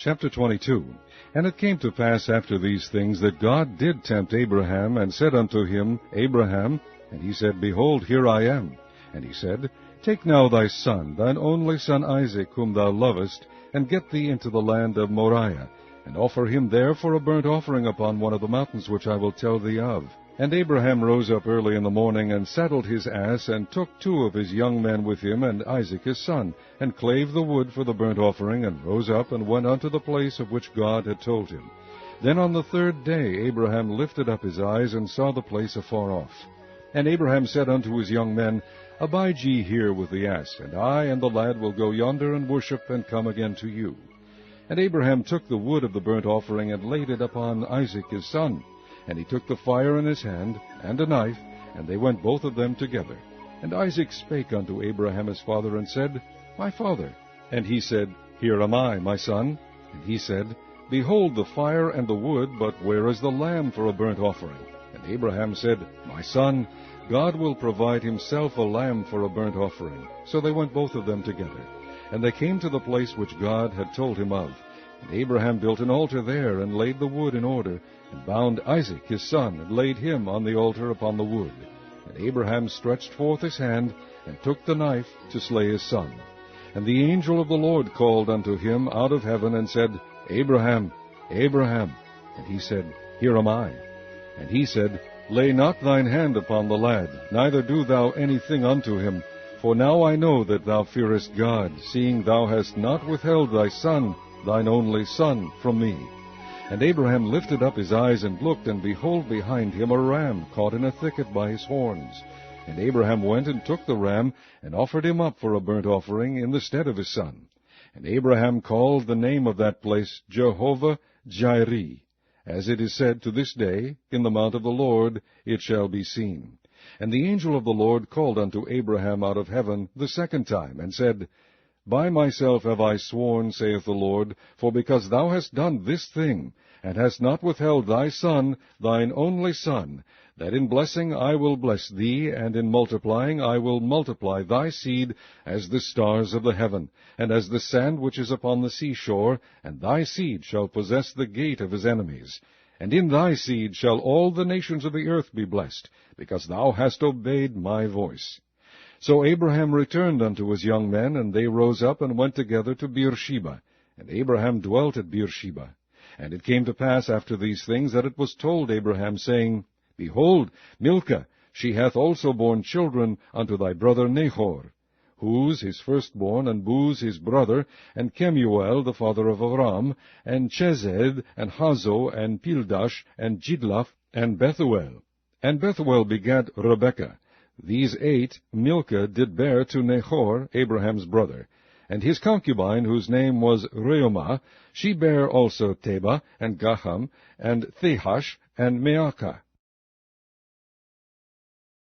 Chapter 22. And it came to pass after these things that God did tempt Abraham, and said unto him, Abraham. And he said, Behold, here I am. And he said, Take now thy son, thine only son Isaac, whom thou lovest, and get thee into the land of Moriah, and offer him there for a burnt offering upon one of the mountains which I will tell thee of. And Abraham rose up early in the morning, and saddled his ass, and took 2 of his young men with him, and Isaac his son, and clave the wood for the burnt offering, and rose up, and went unto the place of which God had told him. Then on the 3rd day Abraham lifted up his eyes, and saw the place afar off. And Abraham said unto his young men, Abide ye here with the ass, and I and the lad will go yonder and worship, and come again to you. And Abraham took the wood of the burnt offering, and laid it upon Isaac his son. And he took the fire in his hand, and a knife, and they went both of them together. And Isaac spake unto Abraham his father, and said, My father. And he said, Here am I, my son. And he said, Behold the fire and the wood, but where is the lamb for a burnt offering? And Abraham said, My son, God will provide himself a lamb for a burnt offering. So they went both of them together. And they came to the place which God had told him of. And Abraham built an altar there, and laid the wood in order, and bound Isaac his son, and laid him on the altar upon the wood. And Abraham stretched forth his hand, and took the knife to slay his son. And the angel of the Lord called unto him out of heaven, and said, Abraham, Abraham. And he said, Here am I. And he said, Lay not thine hand upon the lad, neither do thou anything unto him. For now I know that thou fearest God, seeing thou hast not withheld thy son, thine only son, from me. And Abraham lifted up his eyes, and looked, and behold behind him a ram caught in a thicket by his horns. And Abraham went and took the ram, and offered him up for a burnt offering in the stead of his son. And Abraham called the name of that place Jehovah-Jireh. As it is said to this day, In the mount of the Lord it shall be seen. And the angel of the Lord called unto Abraham out of heaven the 2nd time, and said, By myself have I sworn, saith the Lord, for because thou hast done this thing, and hast not withheld thy son, thine only son, that in blessing I will bless thee, and in multiplying I will multiply thy seed as the stars of the heaven, and as the sand which is upon the seashore, and thy seed shall possess the gate of his enemies. And in thy seed shall all the nations of the earth be blessed, because thou hast obeyed my voice. So Abraham returned unto his young men, and they rose up and went together to Beersheba. And Abraham dwelt at Beersheba. And it came to pass after these things that it was told Abraham, saying, Behold, Milcah, she hath also borne children unto thy brother Nahor, Huz his firstborn, and Buz his brother, and Kemuel the father of Aram, and Chesed, and Hazo, and Pildash, and Jidlaph, and Bethuel. And Bethuel begat Rebekah. These 8 Milcah did bear to Nahor, Abraham's brother. And his concubine, whose name was Reumah, she bare also Teba, and Gaham, and Thehash, and Maacah.